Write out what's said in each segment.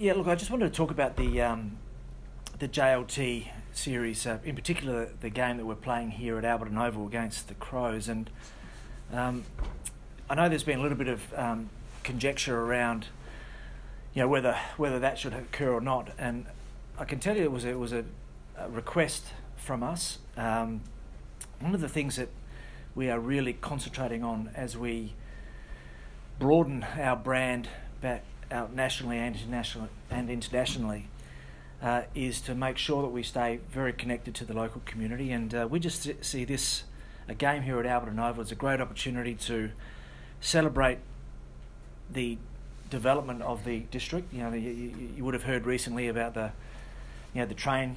Yeah, look, I just wanted to talk about the JLT series, in particular the game that we're playing here at Alberton Oval against the Crows. And I know there's been a little bit of conjecture around, whether that should occur or not. And I can tell you it was a request from us. One of the things that we are really concentrating on as we broaden our brand back out nationally and internationally is to make sure that we stay very connected to the local community. And we just see this, a game here at Alberton Oval, as a great opportunity to celebrate the development of the district. You would have heard recently about the train,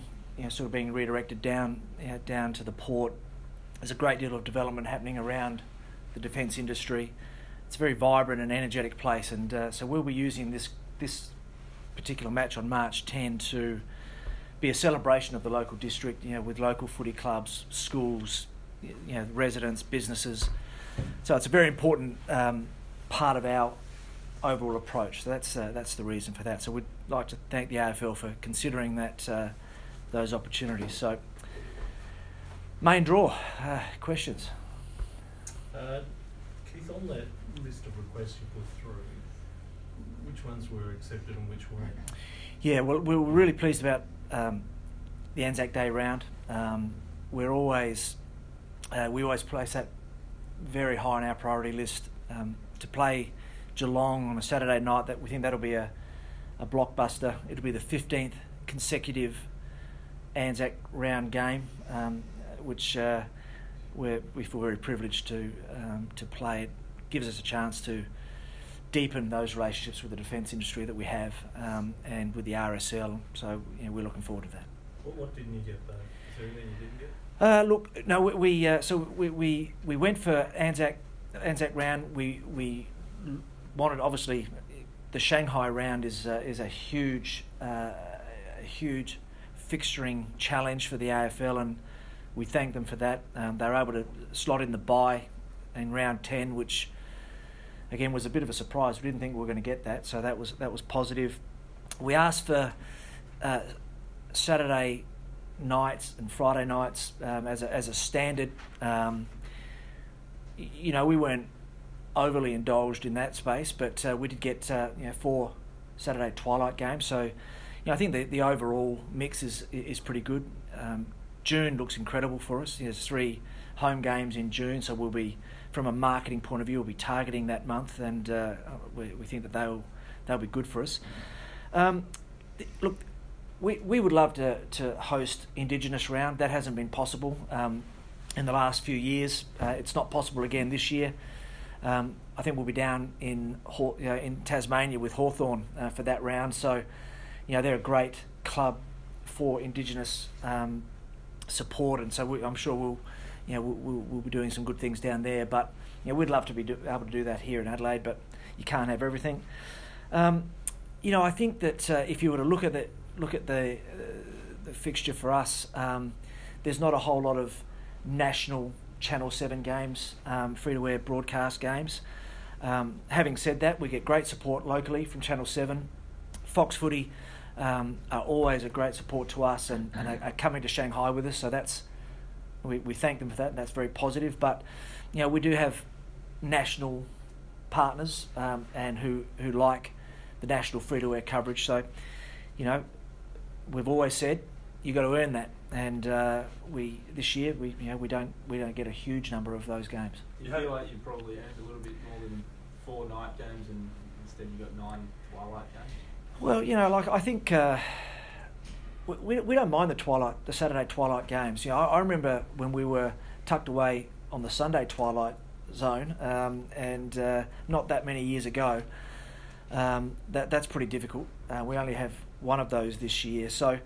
sort of being redirected down to the port. There's a great deal of development happening around the defence industry. It's a very vibrant and energetic place, and so we'll be using this particular match on March 10 to be a celebration of the local district, with local footy clubs, schools, residents, businesses. So it's a very important part of our overall approach. So that's the reason for that. So we'd like to thank the AFL for considering those opportunities. So main draw, questions. Keith, on that list of requests you put through, which ones were accepted and which weren't? Yeah, well, we were really pleased about the Anzac Day round. We always place that very high on our priority list. To play Geelong on a Saturday night, that we think that'll be a blockbuster. It'll be the 15th consecutive Anzac round game, which we feel very privileged to play. It gives us a chance to deepen those relationships with the defence industry that we have, and with the RSL. So we're looking forward to that. What didn't you get though? Is there anything you didn't get? Look, no, we went for Anzac round. We wanted, obviously, the Shanghai round is a huge fixturing challenge for the AFL, and we thank them for that. They were able to slot in the bye in round 10, which again was a bit of a surprise. We didn't think we were going to get that, so that was positive. We asked for Saturday nights and Friday nights as a standard. We weren't overly indulged in that space, but we did get 4 Saturday twilight games. So I think the overall mix is pretty good. June looks incredible for us. There's 3 home games in June, so we'll be, from a marketing point of view, we'll be targeting that month, and we think that they'll be good for us. Look, we would love to host Indigenous round. That hasn't been possible in the last few years. It's not possible again this year. I think we'll be down in Tasmania with Hawthorn for that round. So, they're a great club for Indigenous support, and so I'm sure we'll be doing some good things down there. But we'd love to be able to do that here in Adelaide, but you can't have everything. I think that if you were to look at the fixture for us, there's not a whole lot of national Channel 7 games, free-to-air broadcast games. Having said that, we get great support locally from Channel 7. Fox Footy are always a great support to us and are coming to Shanghai with us, so we thank them for that, and that's very positive. But we do have national partners and who like the national free-to-air coverage. So we've always said you got to earn that, and this year we don't get a huge number of those games. You feel like you probably earned a little bit more than 4 night games, and instead you got 9 twilight games? Well, I think we don't mind the Saturday twilight games. I remember when we were tucked away on the Sunday Twilight Zone, and not that many years ago. That's pretty difficult. We only have one of those this year, so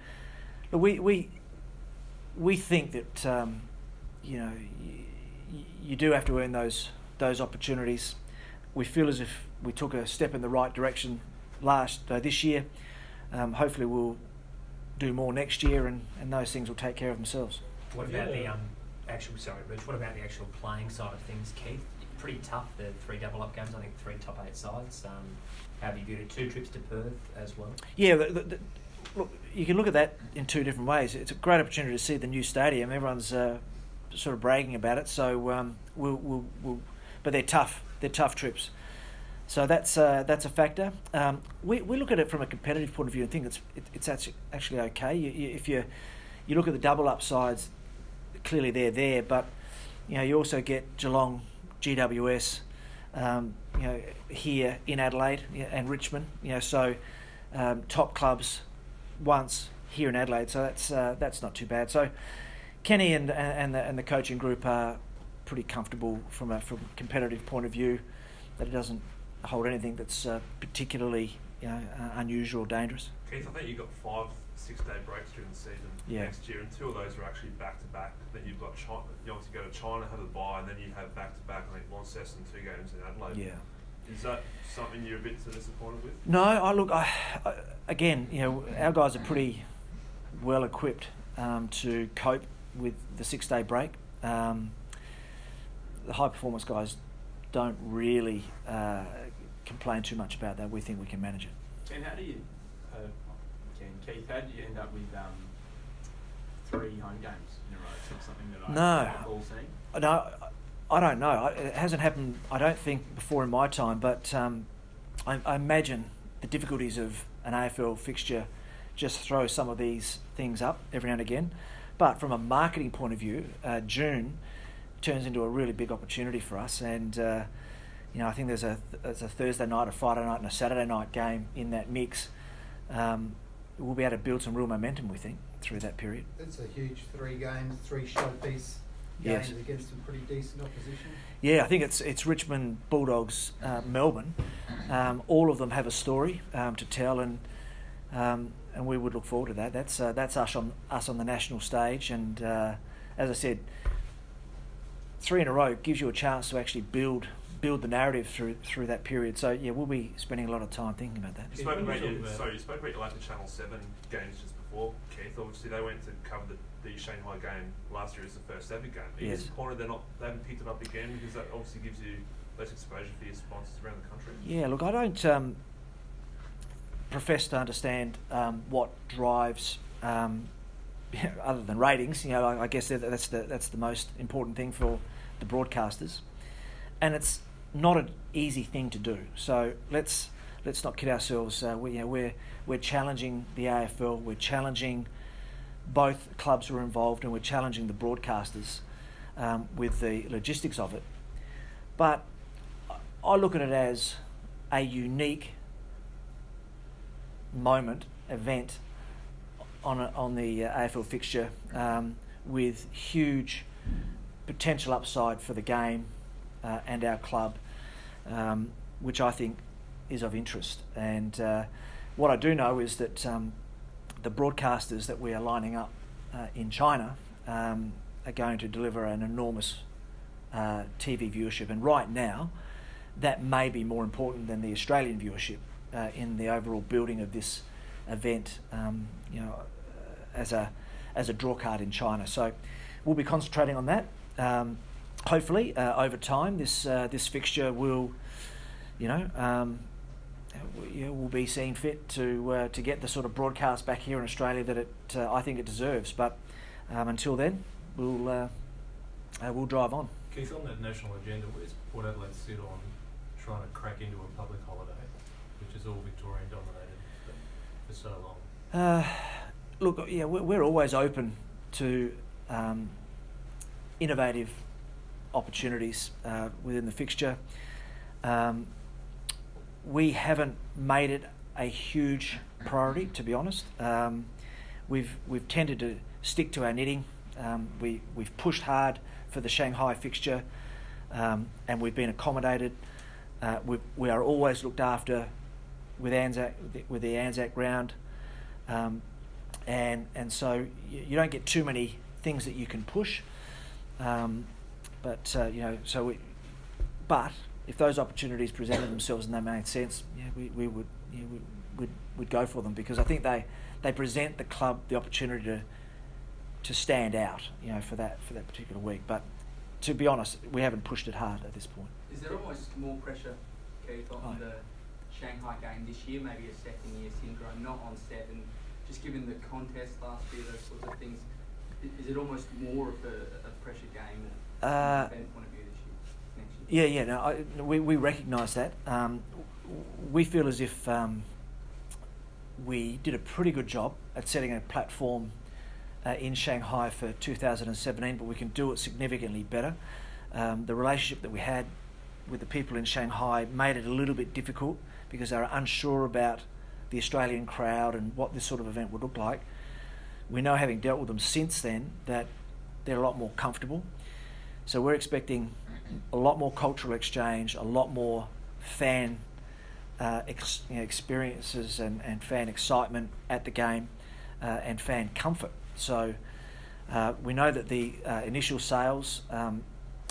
we think that you do have to earn those opportunities. We feel as if we took a step in the right direction this year. Hopefully we'll do more next year, and those things will take care of themselves. What about the actual playing side of things, Keith? pretty tough, the 3 double-up games, I think 3 top 8 sides. How have you viewed it? 2 trips to Perth as well? Yeah, look, you can look at that in 2 different ways. It's a great opportunity to see the new stadium. Everyone's sort of bragging about it, so but they're tough. They're tough trips. So that's a factor. We look at it from a competitive point of view and think it's actually okay. If you look at the double up sides, clearly they're there, but you also get Geelong, GWS, here in Adelaide and Richmond. So top clubs once here in Adelaide. So that's not too bad. So Kenny and the coaching group are pretty comfortable from a competitive point of view that it doesn't hold anything that's particularly unusual or dangerous. Keith, I think you've got 5 6-day breaks during the season next year, and 2 of those are actually back-to-back. Then you've got China, you obviously go to China, have a bye, and then you have back-to-back, I think, Launceston and 2 games in Adelaide. Yeah. Is that something you're a bit disappointed with? No, again, our guys are pretty well equipped to cope with the 6-day break. The high performance guys don't really complain too much about that. We think we can manage it. And how do you, Keith, how did you end up with 3 home games in a row? It's not something that I recall seeing. No, I don't know. It hasn't happened, I don't think, before in my time, but I imagine the difficulties of an AFL fixture just throw some of these things up every now and again. But from a marketing point of view, June turns into a really big opportunity for us, and I think there's a Thursday night, a Friday night, and a Saturday night game in that mix. We'll be able to build some real momentum, we think, through that period. It's a huge 3 games, 3 showpiece games against some pretty decent opposition. Yeah, I think it's Richmond, Bulldogs, Melbourne. All of them have a story to tell, and we would look forward to that. That's us on the national stage, and as I said, 3 in a row gives you a chance to actually build the narrative through that period. So we'll be spending a lot of time thinking about that. You spoke about your lack of Channel 7 games just before, Keith. Obviously they went to cover the Shanghai game last year as the first ever game. Are you disappointed they haven't picked it up again, because that obviously gives you less exposure for your sponsors around the country? Yeah, look, I don't profess to understand what drives other than ratings. I guess that's the most important thing for the broadcasters, and it's not an easy thing to do. So let's not kid ourselves. We're challenging the AFL. We're challenging both clubs who are involved, and we're challenging the broadcasters with the logistics of it. But I look at it as a unique event on the AFL fixture with huge potential upside for the game and our club, which I think is of interest. And what I do know is that the broadcasters that we are lining up in China are going to deliver an enormous TV viewership, and right now that may be more important than the Australian viewership in the overall building of this event, as a draw card in China. So we'll be concentrating on that. Hopefully, over time, this fixture will, will be seen fit to get the sort of broadcast back here in Australia that I think it deserves. But until then, we'll drive on. Keith, on that national agenda, where's Port Adelaide sit on trying to crack into a public holiday, which is all Victorian dominated for so long? Look, we're always open to innovative opportunities within the fixture. We haven't made it a huge priority, to be honest. We've tended to stick to our knitting. We've pushed hard for the Shanghai fixture, and we've been accommodated. We are always looked after with the Anzac ground, and so you don't get too many things that you can push. But if those opportunities presented themselves and they made sense, we'd go for them, because I think they present the club the opportunity to stand out, for that particular week. But to be honest, we haven't pushed it hard at this point. Is there almost more pressure, Keith, on the Shanghai game this year, maybe a second-year syndrome, not on set, and just given the contest last year, those sorts of things, is it almost more of a pressure game from an event point of view this year, next year? Yeah, we recognise that. We feel as if we did a pretty good job at setting a platform in Shanghai for 2017, but we can do it significantly better. The relationship that we had with the people in Shanghai made it a little bit difficult because they were unsure about the Australian crowd and what this sort of event would look like. We know, having dealt with them since then, that they're a lot more comfortable. So we're expecting a lot more cultural exchange, a lot more fan experiences and fan excitement at the game and fan comfort. So we know that the initial sales and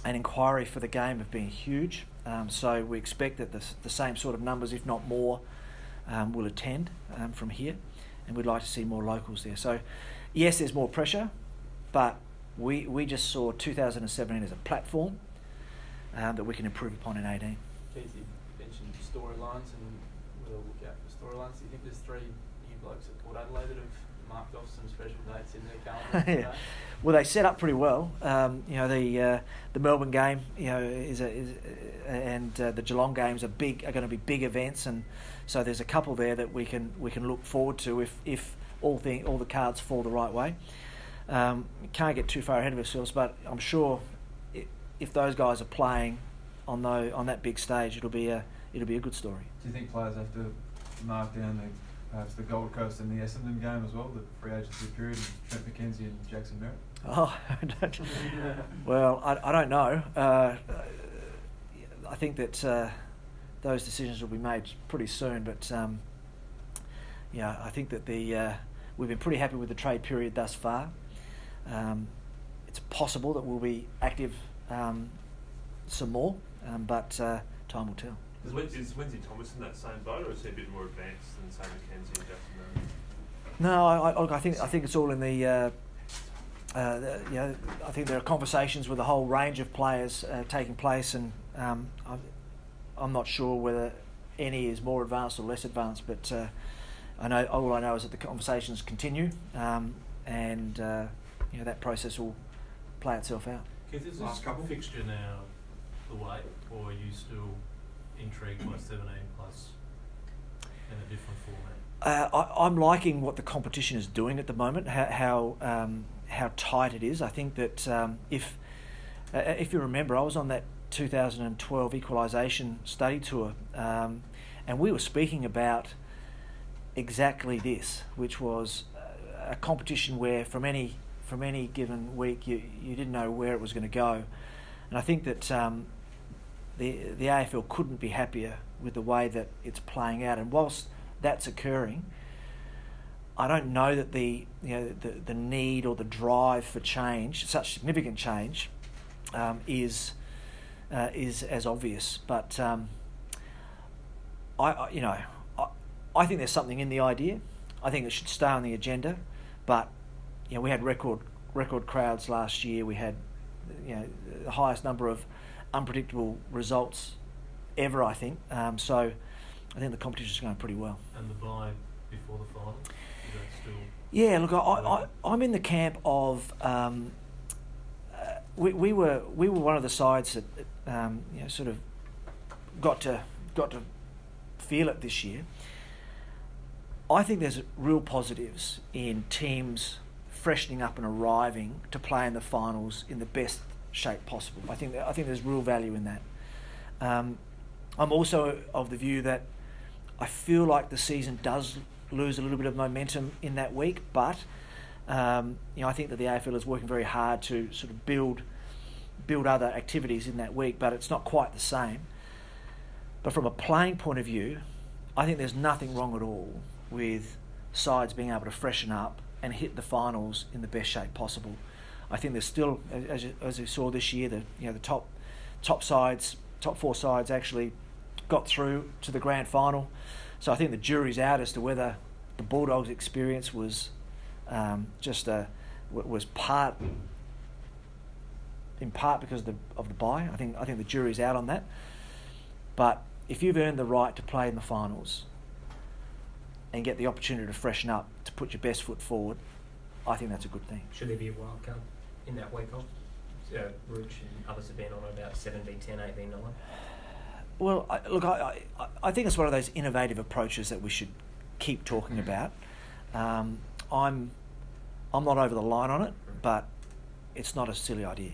inquiry for the game have been huge. So we expect that the same sort of numbers, if not more, will attend from here, and we'd like to see more locals there. So yes, there's more pressure, but we just saw 2017 as a platform that we can improve upon in 18. Keith, you mentioned storylines, and we'll look out for storylines. Do you think there's 3 new blokes at Port Adelaide that have marked off some special dates in their calendar today? Yeah. Well, they set up pretty well. The Melbourne game, and the Geelong games are going to be big events, and so there's a couple there that we can look forward to if all the cards fall the right way. Can't get too far ahead of ourselves, but I'm sure if those guys are playing on that big stage, it'll be a good story. Do you think players have to mark down perhaps the Gold Coast and the Essendon game as well, the free agency period, and Trent McKenzie and Jackson Merritt? Oh, well, I don't know. I think that those decisions will be made pretty soon, but I think that we've been pretty happy with the trade period thus far. It's possible that we'll be active some more, but time will tell. Is Lindsay Thomas in that same boat, or is he a bit more advanced than, say, McKenzie and Jackson Merritt? No, I think it's all in the. I think there are conversations with a whole range of players taking place, and I'm not sure whether any is more advanced or less advanced, but all I know is that the conversations continue, and that process will play itself out. Keith, is this fixture now the way, or are you still intrigued by 17 plus in a different format? I'm liking what the competition is doing at the moment. How tight it is. I think that if you remember, I was on that 2012 equalisation study tour, and we were speaking about exactly this, which was a competition where from any given week you didn't know where it was going to go, and I think that the AFL couldn't be happier with the way that it's playing out. And whilst that's occurring, I don't know that the need or the drive for change, such significant change, is as obvious. But I think there's something in the idea. I think it should stay on the agenda. But we had record crowds last year. We had the highest number of unpredictable results ever, I think. So I think the competition's going pretty well. And the bye before the final? Is that still... Yeah, look, I'm in the camp of we were one of the sides that sort of got to feel it this year. I think there's real positives in teams freshening up and arriving to play in the finals in the best shape possible. I think there's real value in that. I'm also of the view that I feel like the season does lose a little bit of momentum in that week, but I think that the AFL is working very hard to sort of build other activities in that week, but it's not quite the same. But from a playing point of view, I think there's nothing wrong at all with sides being able to freshen up and hit the finals in the best shape possible. I think there's still, as you saw this year, the top four sides actually got through to the grand final. So I think the jury's out as to whether the Bulldogs' experience was was part in part because of the bye. I think the jury's out on that. But if you've earned the right to play in the finals and get the opportunity to freshen up, to put your best foot forward, I think that's a good thing. Should there be a wild card in that week off? Rich and others have been on about 7v10, 8v9. Well, I think it's one of those innovative approaches that we should keep talking about. I'm not over the line on it, but it's not a silly idea.